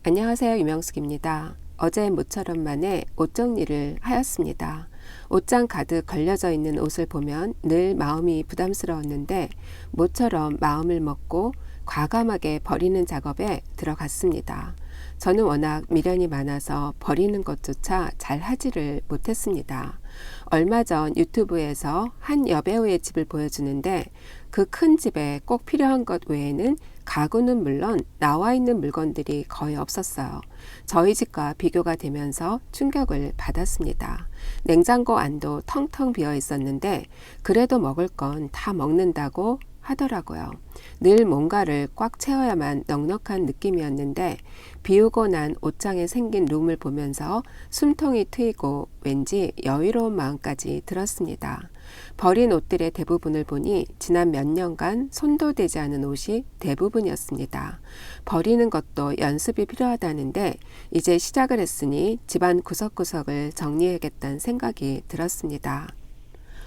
안녕하세요. 유명숙입니다. 어제 모처럼 만에 옷 정리를 하였습니다. 옷장 가득 걸려져 있는 옷을 보면 늘 마음이 부담스러웠는데 모처럼 마음을 먹고 과감하게 버리는 작업에 들어갔습니다. 저는 워낙 미련이 많아서 버리는 것조차 잘 하지를 못했습니다. 얼마 전 유튜브에서 한 여배우의 집을 보여주는데 그 큰 집에 꼭 필요한 것 외에는 가구는 물론 나와 있는 물건들이 거의 없었어요. 저희 집과 비교가 되면서 충격을 받았습니다. 냉장고 안도 텅텅 비어 있었는데 그래도 먹을 건 다 먹는다고 하더라고요. 늘 뭔가를 꽉 채워야만 넉넉한 느낌이었는데 비우고 난 옷장에 생긴 룸을 보면서 숨통이 트이고 왠지 여유로운 마음까지 들었습니다. 버린 옷들의 대부분을 보니 지난 몇 년간 손도 대지 않은 옷이 대부분이었습니다. 버리는 것도 연습이 필요하다는데 이제 시작을 했으니 집안 구석구석을 정리해야겠다는 생각이 들었습니다.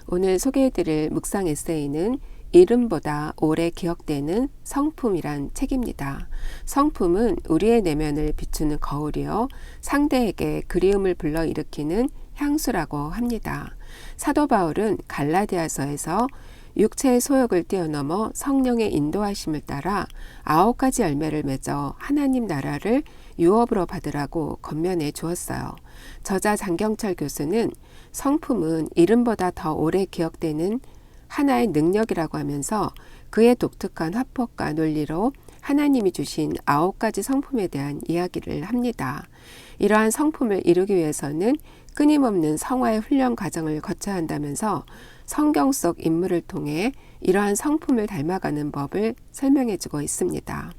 오늘 소개해드릴 묵상 에세이는 이름보다 오래 기억되는 성품이란 책입니다. 성품은 우리의 내면을 비추는 거울이요, 상대에게 그리움을 불러일으키는 향수라고 합니다. 사도 바울은 갈라디아서에서 육체의 소욕을 뛰어넘어 성령의 인도하심을 따라 9가지 열매를 맺어 하나님 나라를 유업으로 받으라고 권면해 주었어요. 저자 장경철 교수는 성품은 이름보다 더 오래 기억되는 하나의 능력이라고 하면서 그의 독특한 화법과 논리로 하나님이 주신 9가지 성품에 대한 이야기를 합니다. 이러한 성품을 이루기 위해서는 끊임없는 성화의 훈련 과정을 거쳐야 한다면서 성경 속 인물을 통해 이러한 성품을 닮아가는 법을 설명해주고 있습니다.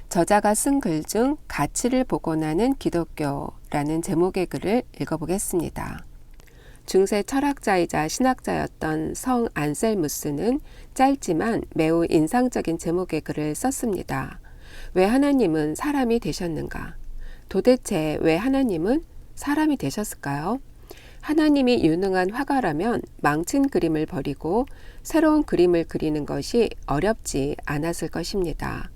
저자가 쓴 글 중 가치를 복원하는 기독교라는 제목의 글을 읽어보겠습니다. 중세 철학자이자 신학자였던 성 안셀무스는 짧지만 매우 인상적인 제목의 글을 썼습니다. 왜 하나님은 사람이 되셨는가? 도대체 왜 하나님은 사람이 되셨을까요? 하나님이 유능한 화가라면 망친 그림을 버리고 새로운 그림을 그리는 것이 어렵지 않았을 것입니다.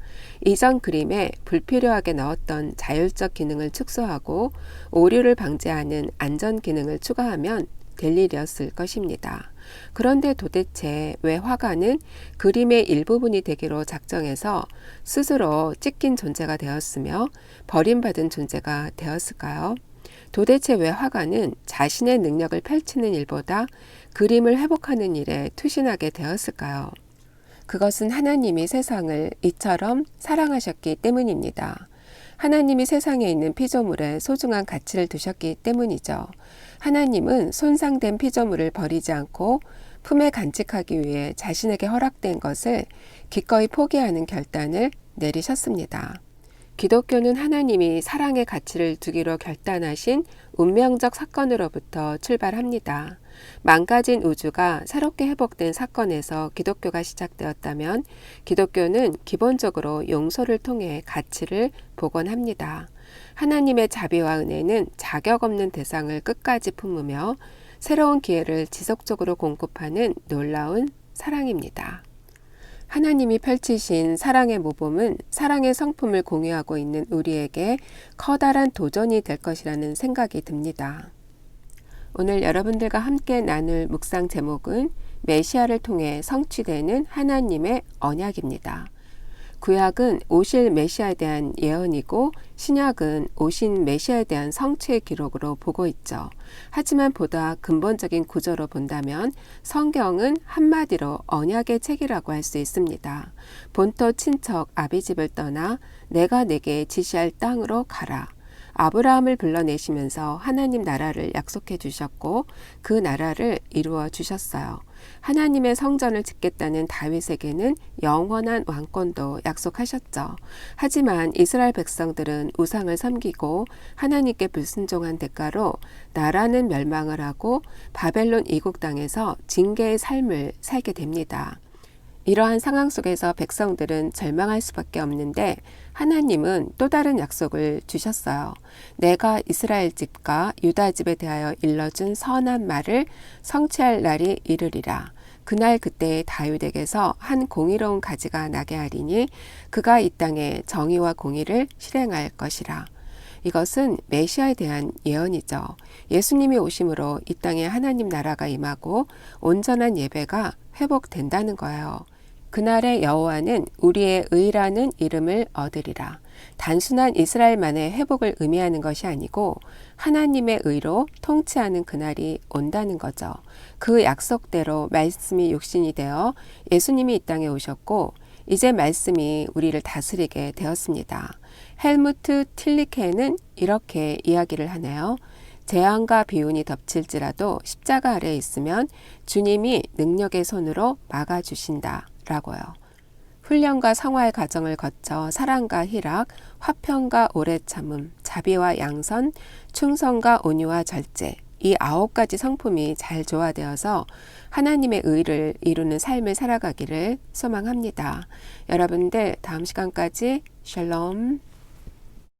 이전 그림에 불필요하게 넣었던 자율적 기능을 축소하고 오류를 방지하는 안전 기능을 추가하면 될 일이었을 것입니다. 그런데 도대체 왜 화가는 그림의 일부분이 되기로 작정해서 스스로 찢긴 존재가 되었으며 버림받은 존재가 되었을까요? 도대체 왜 화가는 자신의 능력을 펼치는 일보다 그림을 회복하는 일에 투신하게 되었을까요? 그것은 하나님이 세상을 이처럼 사랑하셨기 때문입니다. 하나님이 세상에 있는 피조물에 소중한 가치를 두셨기 때문이죠. 하나님은 손상된 피조물을 버리지 않고 품에 간직하기 위해 자신에게 허락된 것을 기꺼이 포기하는 결단을 내리셨습니다. 기독교는 하나님이 사랑의 가치를 두기로 결단하신 운명적 사건으로부터 출발합니다. 망가진 우주가 새롭게 회복된 사건에서 기독교가 시작되었다면 기독교는 기본적으로 용서를 통해 가치를 복원합니다. 하나님의 자비와 은혜는 자격 없는 대상을 끝까지 품으며 새로운 기회를 지속적으로 공급하는 놀라운 사랑입니다. 하나님이 펼치신 사랑의 모범은 사랑의 성품을 공유하고 있는 우리에게 커다란 도전이 될 것이라는 생각이 듭니다. 오늘 여러분들과 함께 나눌 묵상 제목은 메시아를 통해 성취되는 하나님의 언약입니다. 구약은 오실 메시아에 대한 예언이고 신약은 오신 메시아에 대한 성취의 기록으로 보고 있죠. 하지만 보다 근본적인 구조로 본다면 성경은 한마디로 언약의 책이라고 할 수 있습니다. 본토 친척 아비집을 떠나 내가 내게 지시할 땅으로 가라. 아브라함을 불러내시면서 하나님 나라를 약속해 주셨고 그 나라를 이루어 주셨어요. 하나님의 성전을 짓겠다는 다윗에게는 영원한 왕권도 약속하셨죠. 하지만 이스라엘 백성들은 우상을 섬기고 하나님께 불순종한 대가로 나라는 멸망을 하고 바벨론 이국 땅에서 징계의 삶을 살게 됩니다. 이러한 상황 속에서 백성들은 절망할 수밖에 없는데 하나님은 또 다른 약속을 주셨어요. 내가 이스라엘 집과 유다 집에 대하여 일러준 선한 말을 성취할 날이 이르리라. 그날 그때의 다윗에게서 한 공의로운 가지가 나게 하리니 그가 이 땅에 정의와 공의를 실행할 것이라. 이것은 메시아에 대한 예언이죠. 예수님이 오심으로 이 땅에 하나님 나라가 임하고 온전한 예배가 회복된다는 거예요. 그날의 여호와는 우리의 의라는 이름을 얻으리라. 단순한 이스라엘만의 회복을 의미하는 것이 아니고 하나님의 의로 통치하는 그날이 온다는 거죠. 그 약속대로 말씀이 육신이 되어 예수님이 이 땅에 오셨고 이제 말씀이 우리를 다스리게 되었습니다. 헬무트 틸리케는 이렇게 이야기를 하네요. 재앙과 비운이 덮칠지라도 십자가 아래에 있으면 주님이 능력의 손으로 막아주신다 라고요. 훈련과 성화의 과정을 거쳐 사랑과 희락, 화평과 오래 참음, 자비와 양선, 충성과 온유와 절제, 이 9가지 성품이 잘 조화되어서 하나님의 의를 이루는 삶을 살아가기를 소망합니다. 여러분들 다음 시간까지 샬롬.